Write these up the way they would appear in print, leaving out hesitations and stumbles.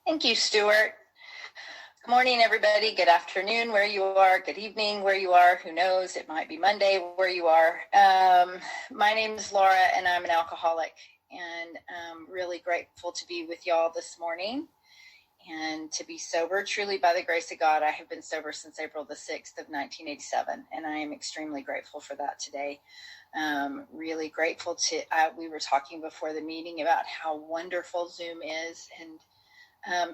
Thank you, Stuart. Good morning, everybody. Good afternoon, where you are. Good evening, where you are. Who knows? It might be Monday where you are. My name is Laura, and I'm an alcoholic. And I'm really grateful to be with y'all this morning and to be sober. Truly, by the grace of God, I have been sober since April the 6th of 1987, and I am extremely grateful for that today. Really grateful to, we were talking before the meeting about how wonderful Zoom is and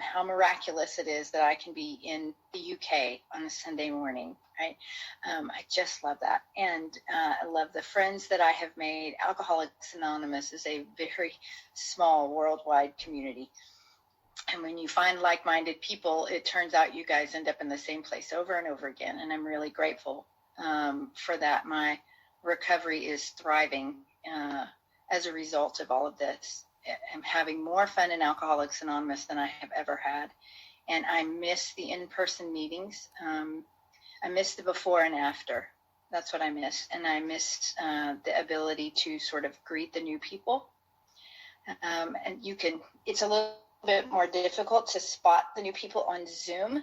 how miraculous it is that I can be in the UK on a Sunday morning, right? I just love that. And I love the friends that I have made. Alcoholics Anonymous is a very small worldwide community. And when you find like-minded people, it turns out you guys end up in the same place over and over again. And I'm really grateful for that. My recovery is thriving as a result of all of this. I'm having more fun in Alcoholics Anonymous than I have ever had. And I miss the in-person meetings. I miss the before and after. That's what I missed. And I missed the ability to sort of greet the new people. And it's a little bit more difficult to spot the new people on Zoom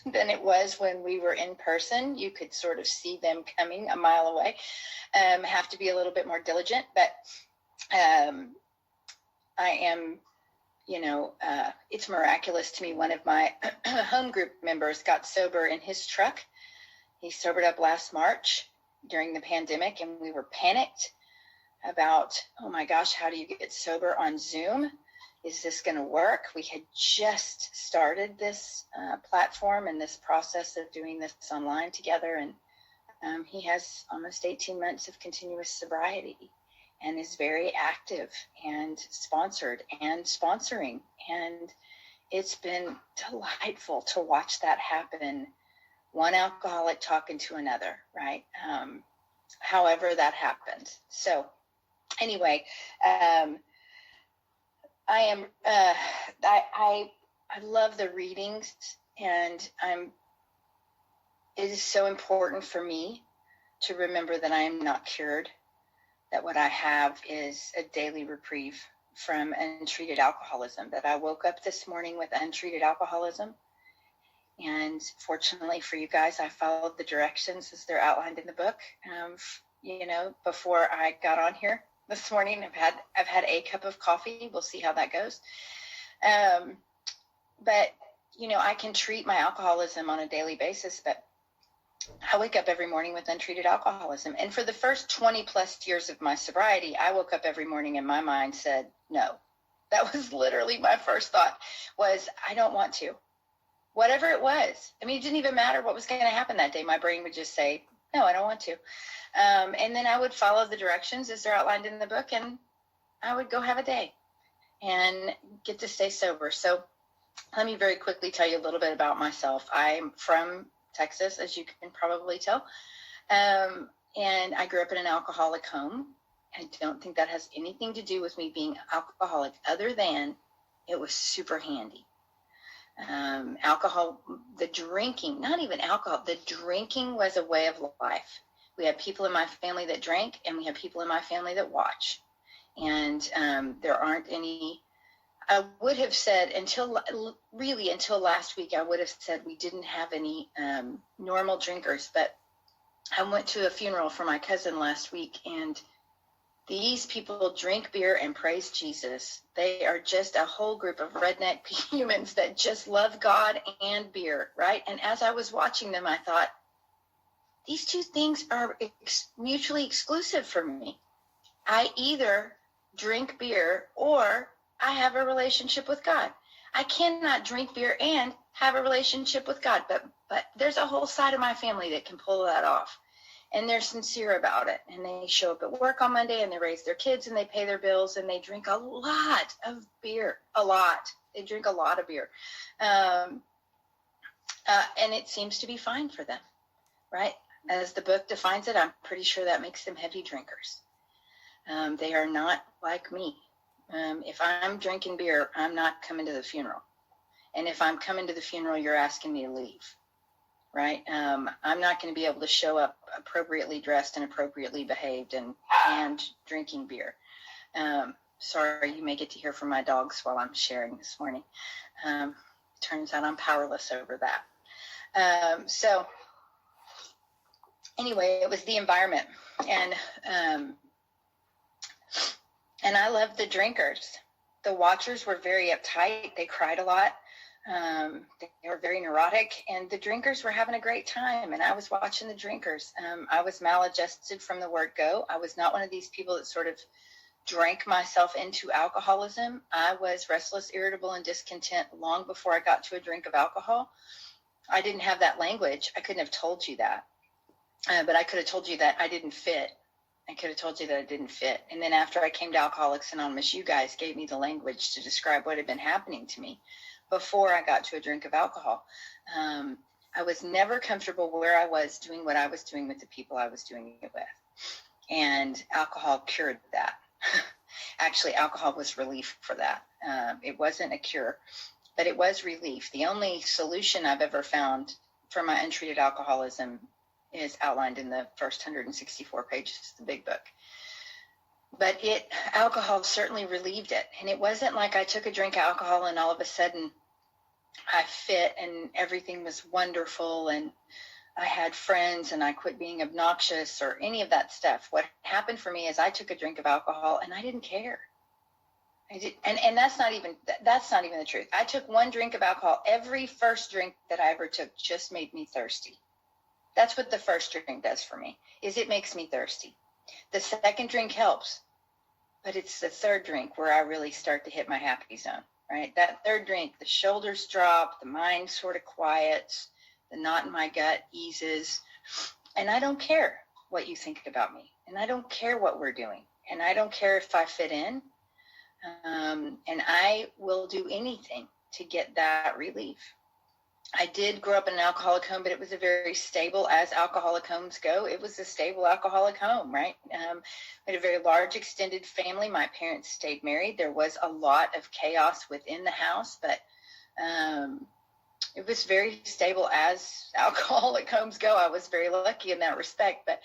than it was when we were in person. You could sort of see them coming a mile away. Have to be a little bit more diligent, but I am, it's miraculous to me. One of my home group members got sober in his truck. He sobered up last March during the pandemic, and we were panicked about, oh my gosh, how do you get sober on Zoom? Is this going to work? We had just started this platform and this process of doing this online together, and he has almost 18 months of continuous sobriety. And is very active and sponsored and sponsoring. And it's been delightful to watch that happen. One alcoholic talking to another, right? However that happened. So anyway, I love the readings, and it is so important for me to remember that I am not cured, that what I have is a daily reprieve from untreated alcoholism, that I woke up this morning with untreated alcoholism. And fortunately for you guys, I followed the directions as they're outlined in the book. Before I got on here this morning, I've had a cup of coffee. We'll see how that goes. But I can treat my alcoholism on a daily basis, but I wake up every morning with untreated alcoholism. And for the first 20 plus years of my sobriety, I woke up every morning and my mind said, no. That was literally my first thought, was I don't want to. Whatever it was. I mean, it didn't even matter what was going to happen that day. My brain would just say, no, I don't want to. And then I would follow the directions as they're outlined in the book, and I would go have a day and get to stay sober. So let me very quickly tell you a little bit about myself. I'm from Texas, as you can probably tell. And I grew up in an alcoholic home. I don't think that has anything to do with me being alcoholic, other than it was super handy. Alcohol, the drinking, not even alcohol, the drinking was a way of life. We had people in my family that drank, and we had people in my family that watch. And there aren't any, I would have said until last week, I would have said we didn't have any normal drinkers. But I went to a funeral for my cousin last week, and these people drink beer and praise Jesus. They are just a whole group of redneck humans that just love God and beer, right? And as I was watching them, I thought, these two things are mutually exclusive for me. I either drink beer or I have a relationship with God. I cannot drink beer and have a relationship with God, but there's a whole side of my family that can pull that off. And they're sincere about it. And they show up at work on Monday, and they raise their kids, and they pay their bills, and they drink a lot of beer. A lot. They drink a lot of beer. And it seems to be fine for them, right? As the book defines it, I'm pretty sure that makes them heavy drinkers. They are not like me. If I'm drinking beer, I'm not coming to the funeral. And if I'm coming to the funeral, you're asking me to leave. Right? I'm not going to be able to show up appropriately dressed and appropriately behaved and drinking beer. Sorry, you may get to hear from my dogs while I'm sharing this morning. Turns out I'm powerless over that. So anyway, it was the environment. And I loved the drinkers. The watchers were very uptight. They cried a lot. They were very neurotic, and the drinkers were having a great time. And I was watching the drinkers. I was maladjusted from the word go. I was not one of these people that sort of drank myself into alcoholism. I was restless, irritable, and discontent long before I got to a drink of alcohol. I didn't have that language. I couldn't have told you that. But I could have told you that I didn't fit. I could have told you that I didn't fit. And then after I came to Alcoholics Anonymous, you guys gave me the language to describe what had been happening to me before I got to a drink of alcohol. I was never comfortable where I was doing what I was doing with the people I was doing it with. And alcohol cured that. Actually, alcohol was relief for that. It wasn't a cure, but it was relief. The only solution I've ever found for my untreated alcoholism is outlined in the first 164 pages of the big book. But alcohol certainly relieved it. And it wasn't like I took a drink of alcohol and all of a sudden I fit and everything was wonderful and I had friends and I quit being obnoxious or any of that stuff. What happened for me is I took a drink of alcohol and I didn't care. And that's not even the truth. I took one drink of alcohol. Every first drink that I ever took just made me thirsty. That's what the first drink does for me, is it makes me thirsty. The second drink helps, but it's the third drink where I really start to hit my happy zone, right? That third drink, the shoulders drop, the mind sort of quiets, the knot in my gut eases, and I don't care what you think about me, and I don't care what we're doing, and I don't care if I fit in, and I will do anything to get that relief. I did grow up in an alcoholic home, but it was a very stable, as alcoholic homes go, it was a stable alcoholic home, right? We had a very large extended family. My parents stayed married. There was a lot of chaos within the house, but it was very stable as alcoholic homes go. I was very lucky in that respect. But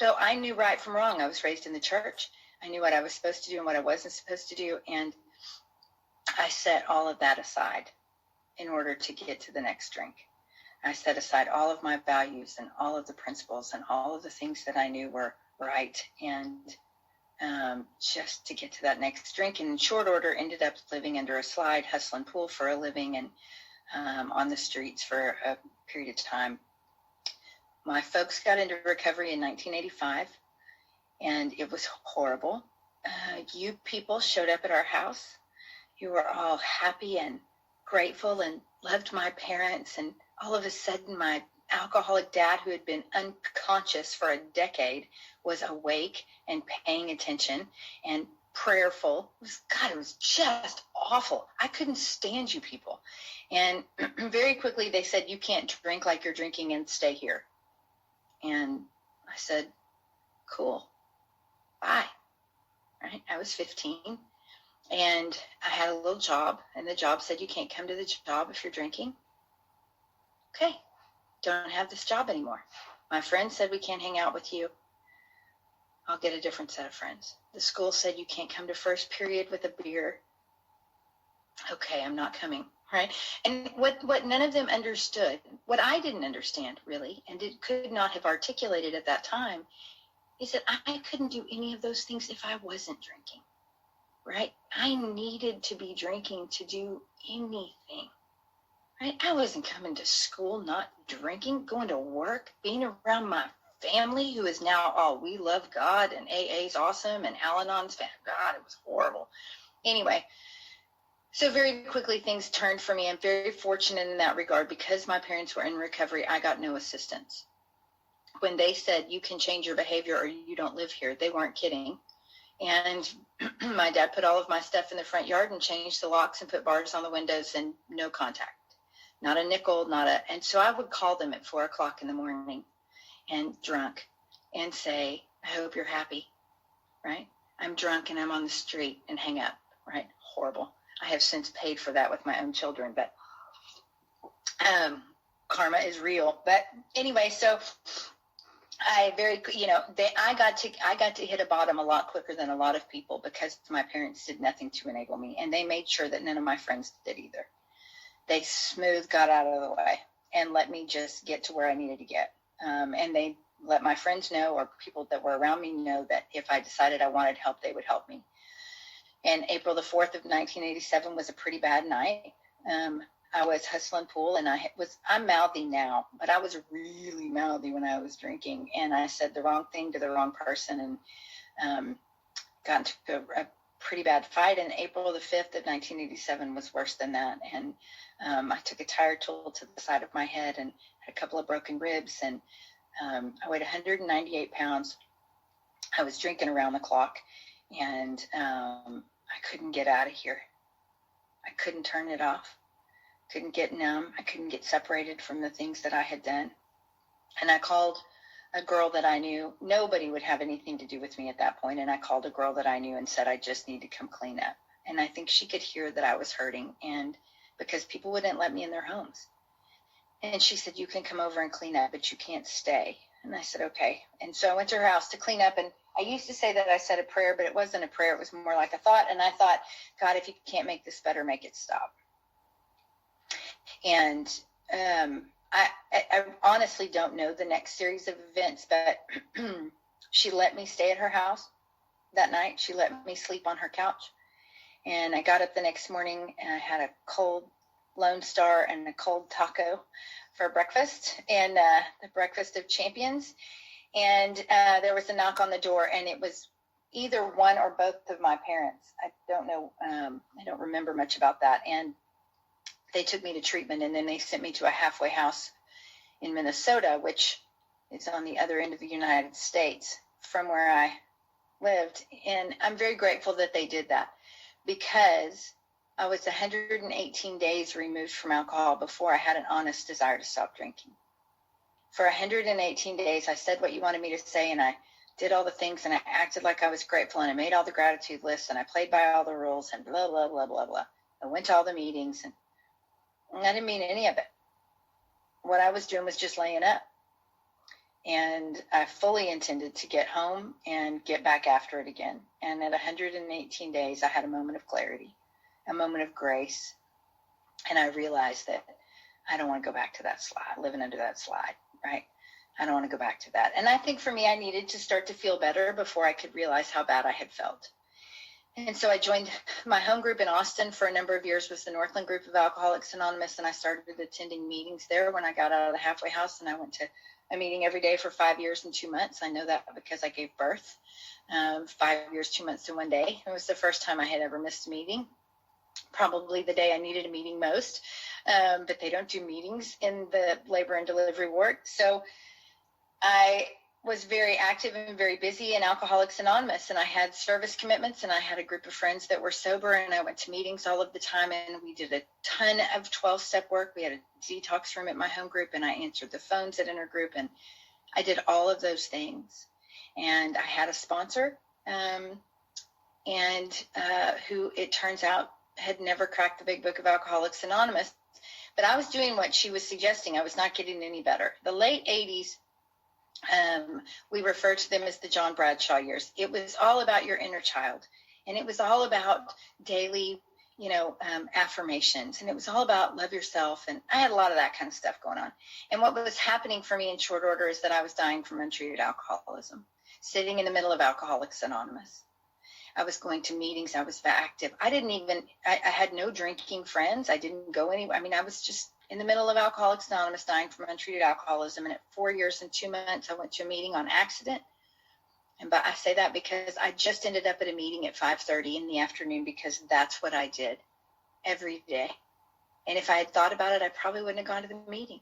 so I knew right from wrong. I was raised in the church. I knew what I was supposed to do and what I wasn't supposed to do. And I set all of that aside in order to get to the next drink. I set aside all of my values and all of the principles and all of the things that I knew were right, and just to get to that next drink. And in short order, ended up living under a slide, hustling pool for a living, and on the streets for a period of time. My folks got into recovery in 1985, and it was horrible. You people showed up at our house. You were all happy and grateful and loved my parents, and all of a sudden my alcoholic dad, who had been unconscious for a decade, was awake and paying attention and prayerful. It was just awful. I couldn't stand you people. And very quickly they said, you can't drink like you're drinking and stay here. And I said, cool, bye. Right? I was 15. And I had a little job, and the job said, you can't come to the job if you're drinking. Okay, don't have this job anymore. My friend said, we can't hang out with you. I'll get a different set of friends. The school said, you can't come to first period with a beer. Okay, I'm not coming, right? And what none of them understood, what I didn't understand really, and could not have articulated at that time, is that I couldn't do any of those things if I wasn't drinking. Right? I needed to be drinking to do anything. Right? I wasn't coming to school not drinking, going to work, being around my family who is now, we love God and AA's awesome and Al-Anon's fan. God, it was horrible. Anyway, so very quickly things turned for me. I'm very fortunate in that regard because my parents were in recovery. I got no assistance. When they said you can change your behavior or you don't live here, they weren't kidding. And my dad put all of my stuff in the front yard and changed the locks and put bars on the windows and no contact, not a nickel, and so I would call them at 4:00 in the morning and drunk and say, I hope you're happy, right? I'm drunk and I'm on the street, and hang up, right? Horrible. I have since paid for that with my own children, but karma is real. But anyway, so I got to hit a bottom a lot quicker than a lot of people because my parents did nothing to enable me, and they made sure that none of my friends did either. They got out of the way and let me just get to where I needed to get. And they let my friends know, or people that were around me know, that if I decided I wanted help, they would help me. And April the 4th of 1987 was a pretty bad night. I was hustling pool, and I'm mouthy now, but I was really mouthy when I was drinking, and I said the wrong thing to the wrong person, and got into a pretty bad fight. And April the 5th of 1987 was worse than that. And I took a tire tool to the side of my head and had a couple of broken ribs, and I weighed 198 pounds. I was drinking around the clock, and I couldn't get out of here. I couldn't turn it off. Couldn't get numb. I couldn't get separated from the things that I had done. And I called a girl that I knew. Nobody would have anything to do with me at that point. And I called a girl that I knew and said, I just need to come clean up. And I think she could hear that I was hurting, and because people wouldn't let me in their homes. And she said, you can come over and clean up, but you can't stay. And I said, okay. And so I went to her house to clean up. And I used to say that I said a prayer, but it wasn't a prayer. It was more like a thought. And I thought, God, if you can't make this better, make it stop. And I honestly don't know the next series of events, but she let me stay at her house that night. She let me sleep on her couch. And I got up the next morning, and I had a cold Lone Star and a cold taco for breakfast, and the breakfast of champions. And there was a knock on the door, and it was either one or both of my parents. I don't know. I don't remember much about that. And they took me to treatment, and then they sent me to a halfway house in Minnesota, which is on the other end of the United States from where I lived. And I'm very grateful that they did that, because I was 118 days removed from alcohol before I had an honest desire to stop drinking. For 118 days, I said what you wanted me to say, and I did all the things, and I acted like I was grateful, and I made all the gratitude lists, and I played by all the rules, and blah, blah, blah, blah, blah. I went to all the meetings, and I didn't mean any of it. What I was doing was just laying up. And I fully intended to get home and get back after it again. And at 118 days, I had a moment of clarity, a moment of grace. And I realized that I don't want to go back to that slide, living under that slide, right? I don't want to go back to that. And I think for me, I needed to start to feel better before I could realize how bad I had felt. And so I joined my home group in Austin for a number of years, was the Northland group of Alcoholics Anonymous, and I started attending meetings there when I got out of the halfway house, and I went to a meeting every day for 5 years and 2 months. I know that because I gave birth 5 years, 2 months, and 1 day. It was the first time I had ever missed a meeting, probably the day I needed a meeting most, but they don't do meetings in the labor and delivery ward. So I was very active and very busy in Alcoholics Anonymous, and I had service commitments, and I had a group of friends that were sober, and I went to meetings all of the time, and we did a ton of 12-step work. We had a detox room at my home group, and I answered the phones at intergroup, and I did all of those things. And I had a sponsor, who it turns out had never cracked the big book of Alcoholics Anonymous, but I was doing what she was suggesting. I was not getting any better. The late 80s, we refer to them as the John Bradshaw years. It was all about your inner child, and it was all about daily, affirmations, and it was all about love yourself. And I had a lot of that kind of stuff going on. And what was happening for me in short order is that I was dying from untreated alcoholism, sitting in the middle of Alcoholics Anonymous. I was going to meetings. I was active. I had no drinking friends. I didn't go anywhere. I mean, I was just in the middle of Alcoholics Anonymous, dying from untreated alcoholism. And at 4 years and 2 months, I went to a meeting on accident. But I say that because I just ended up at a meeting at 5:30 in the afternoon, because that's what I did every day. And if I had thought about it, I probably wouldn't have gone to the meeting.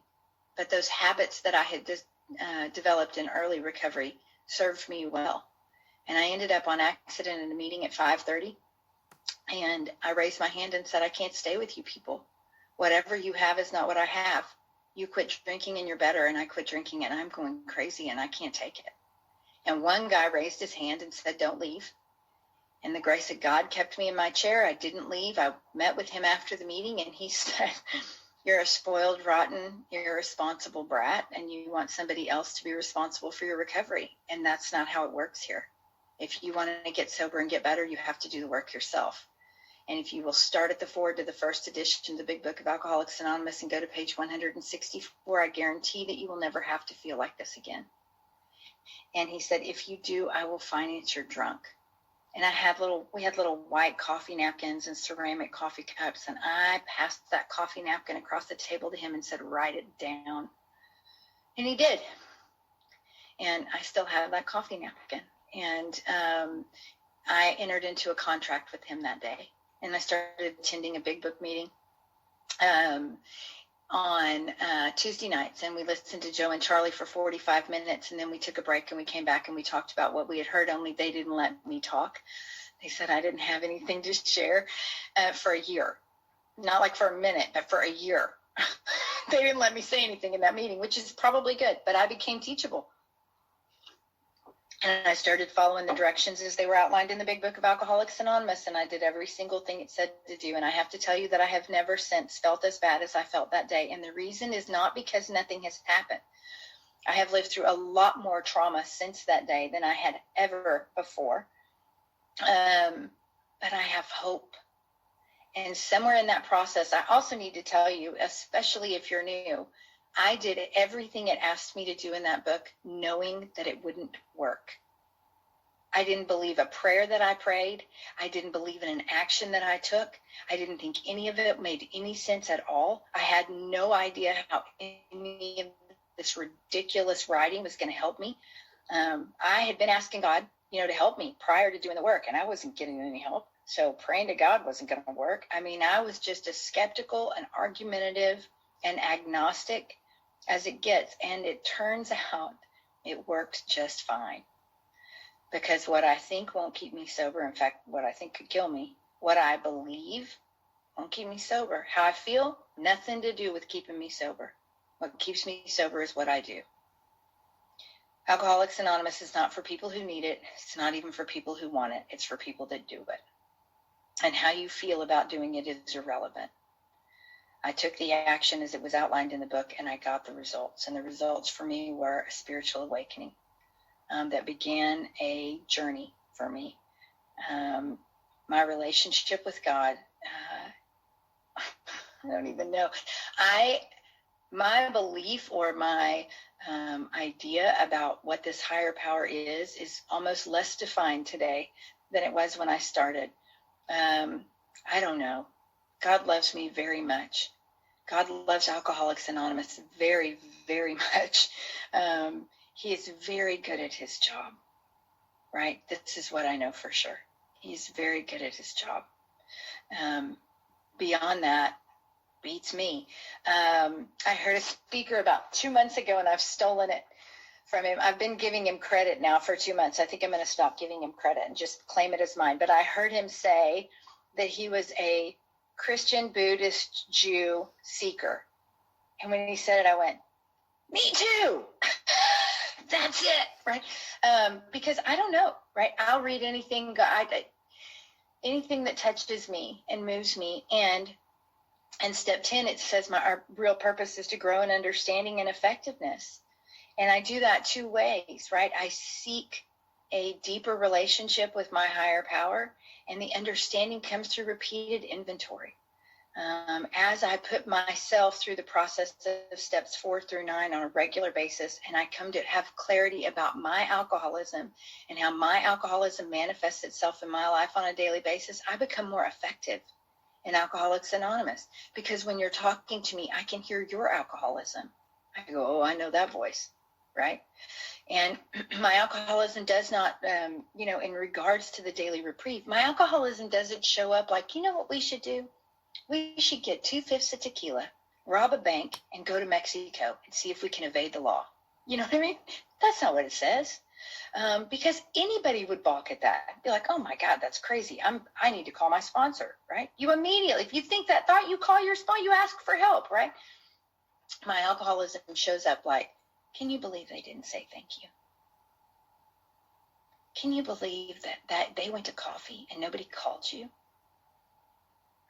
But those habits that I had developed in early recovery served me well. And I ended up on accident in a meeting at 5:30. And I raised my hand and said, I can't stay with you people. Whatever you have is not what I have. You quit drinking and you're better. And I quit drinking and I'm going crazy and I can't take it. And one guy raised his hand and said, don't leave. And the grace of God kept me in my chair. I didn't leave. I met with him after the meeting, and he said, You're a spoiled, rotten, irresponsible brat, and you want somebody else to be responsible for your recovery. And that's not how it works here. If you want to get sober and get better, you have to do the work yourself. And if you will start at the forward to the first edition of the Big Book of Alcoholics Anonymous and go to page 164, I guarantee that you will never have to feel like this again. And he said, if you do, I will finance your drunk. And we had little white coffee napkins and ceramic coffee cups. And I passed that coffee napkin across the table to him and said, write it down. And he did. And I still have that coffee napkin. And I entered into a contract with him that day. And I started attending a Big Book meeting on Tuesday nights. And we listened to Joe and Charlie for 45 minutes. And then we took a break and we came back and we talked about what we had heard, only they didn't let me talk. They said I didn't have anything to share for a year. Not like for a minute, but for a year. They didn't let me say anything in that meeting, which is probably good. But I became teachable. And I started following the directions as they were outlined in the Big Book of Alcoholics Anonymous, and I did every single thing it said to do. And I have to tell you that I have never since felt as bad as I felt that day. And the reason is not because nothing has happened. I have lived through a lot more trauma since that day than I had ever before. But I have hope. And somewhere in that process, I also need to tell you, especially if you're new, I did everything it asked me to do in that book, knowing that it wouldn't work. I didn't believe a prayer that I prayed. I didn't believe in an action that I took. I didn't think any of it made any sense at all. I had no idea how any of this ridiculous writing was going to help me. I had been asking God, to help me prior to doing the work, and I wasn't getting any help. So praying to God wasn't going to work. I mean, I was just as skeptical and argumentative and agnostic as it gets. And it turns out it works just fine. Because what I think won't keep me sober, in fact, what I think could kill me, what I believe won't keep me sober. How I feel, nothing to do with keeping me sober. What keeps me sober is what I do. Alcoholics Anonymous is not for people who need it. It's not even for people who want it. It's for people that do it. And how you feel about doing it is irrelevant. I took the action as it was outlined in the book, and I got the results. And the results for me were a spiritual awakening that began a journey for me. My relationship with God, I don't even know. My belief or my idea about what this higher power is almost less defined today than it was when I started. I don't know. God loves me very much. God loves Alcoholics Anonymous very, very much. He is very good at his job, right? This is what I know for sure. He's very good at his job. Beyond that, beats me. I heard a speaker about 2 months ago, and I've stolen it from him. I've been giving him credit now for 2 months. I think I'm going to stop giving him credit and just claim it as mine. But I heard him say that he was a Christian, Buddhist, Jew seeker. And when he said it, I went, me too. That's it, right? Because I don't know, right? I'll read anything, anything that touches me and moves me. And step 10, it says our real purpose is to grow in understanding and effectiveness. And I do that two ways, right? I seek a deeper relationship with my higher power, and the understanding comes through repeated inventory. As I put myself through the process of steps 4 through 9 on a regular basis, and I come to have clarity about my alcoholism and how my alcoholism manifests itself in my life on a daily basis, I become more effective in Alcoholics Anonymous. Because when you're talking to me, I can hear your alcoholism. I go, oh, I know that voice, right? And my alcoholism does not, in regards to the daily reprieve, my alcoholism doesn't show up like, you know what we should do? We should get 2/5 of tequila, rob a bank, and go to Mexico and see if we can evade the law. You know what I mean? That's not what it says. Because anybody would balk at that. Be like, oh my God, that's crazy. I need to call my sponsor, right? You immediately, if you think that thought, you call your sponsor, you ask for help, right? My alcoholism shows up like, can you believe they didn't say thank you? Can you believe that they went to coffee and nobody called you?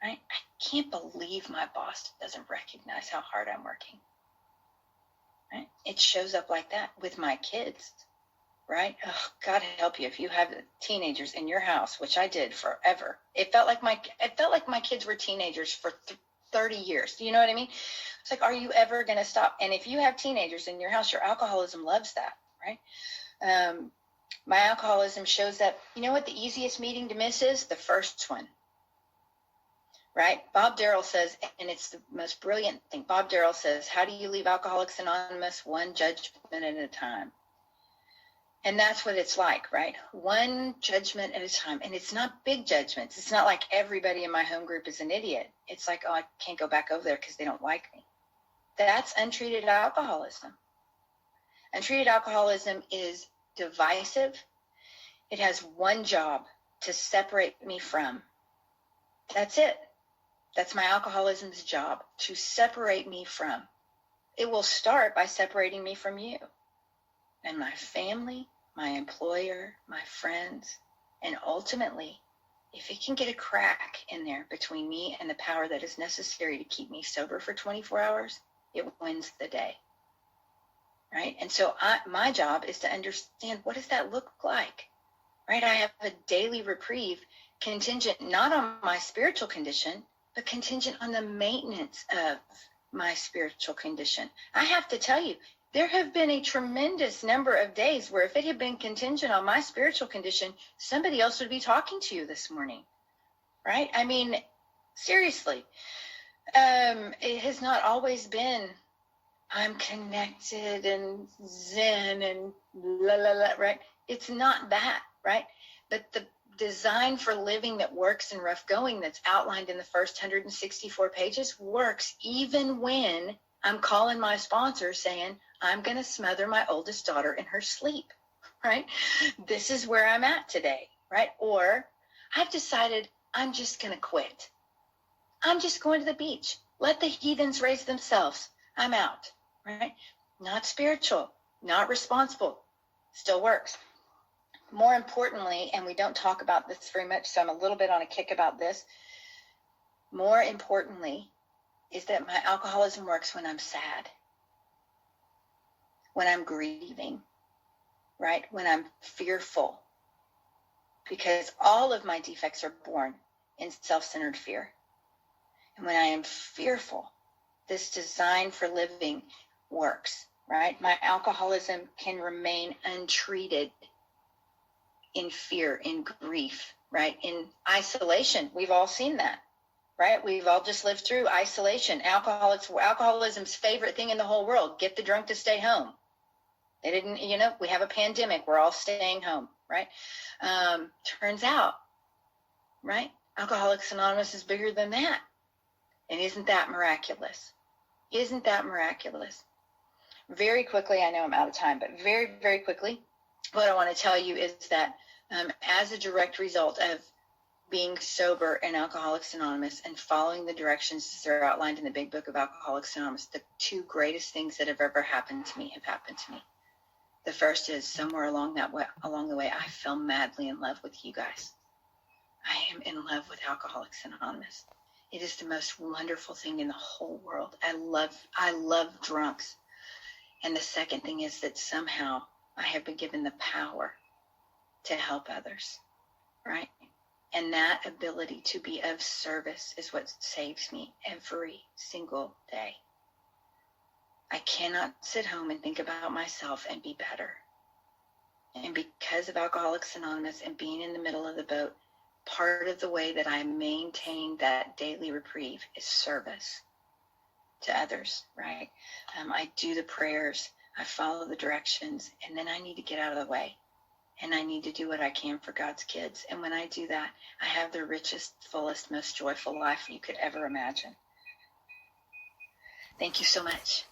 right? I can't believe my boss doesn't recognize how hard I'm working, right? It shows up like that with my kids, right? Oh, God help you if you have teenagers in your house, which I did forever. It felt like my kids were teenagers for 30 years. Do you know what I mean? It's like, are you ever going to stop? And if you have teenagers in your house, your alcoholism loves that, right? My alcoholism shows that, you know what the easiest meeting to miss is? The first one, right? Bob Darrell says, and it's the most brilliant thing. Bob Darrell says, how do you leave Alcoholics Anonymous? One judgment at a time. And that's what it's like, right? One judgment at a time. And it's not big judgments. It's not like everybody in my home group is an idiot. It's like, oh, I can't go back over there because they don't like me. That's untreated alcoholism. Untreated alcoholism is divisive. It has one job: to separate me from. That's it. That's my alcoholism's job, to separate me from. It will start by separating me from you and my family, my employer, my friends, and ultimately, if it can get a crack in there between me and the power that is necessary to keep me sober for 24 hours, it wins the day, right? And so my job is to understand, what does that look like, right? I have a daily reprieve contingent not on my spiritual condition, but contingent on the maintenance of my spiritual condition. I have to tell you, there have been a tremendous number of days where if it had been contingent on my spiritual condition, somebody else would be talking to you this morning, right? I mean, seriously, it has not always been, I'm connected and zen and la la la, right? It's not that, right? But the design for living that works in rough going that's outlined in the first 164 pages works even when I'm calling my sponsor saying, I'm going to smother my oldest daughter in her sleep, right? This is where I'm at today, right? Or I've decided I'm just going to quit. I'm just going to the beach. Let the heathens raise themselves. I'm out, right? Not spiritual, not responsible. Still works. More importantly, and we don't talk about this very much, so I'm a little bit on a kick about this. More importantly is that my alcoholism works when I'm sad, when I'm grieving, right? When I'm fearful, because all of my defects are born in self-centered fear. And when I am fearful, this design for living works, right? My alcoholism can remain untreated in fear, in grief, right? In isolation. We've all seen that, right? We've all just lived through isolation. Alcoholism's favorite thing in the whole world: get the drunk to stay home. They didn't, we have a pandemic. We're all staying home, right? Turns out, right? Alcoholics Anonymous is bigger than that. And isn't that miraculous? Isn't that miraculous? Very quickly, I know I'm out of time, but very, very quickly, what I want to tell you is that as a direct result of being sober in Alcoholics Anonymous and following the directions that are outlined in the Big Book of Alcoholics Anonymous, the two greatest things that have ever happened to me have happened to me. The first is, somewhere along the way, I fell madly in love with you guys. I am in love with Alcoholics Anonymous. It is the most wonderful thing in the whole world. I love drunks. And the second thing is that somehow I have been given the power to help others, right? And that ability to be of service is what saves me every single day. I cannot sit home and think about myself and be better. And because of Alcoholics Anonymous and being in the middle of the boat, part of the way that I maintain that daily reprieve is service to others, right? I do the prayers, I follow the directions, and then I need to get out of the way. And I need to do what I can for God's kids. And when I do that, I have the richest, fullest, most joyful life you could ever imagine. Thank you so much.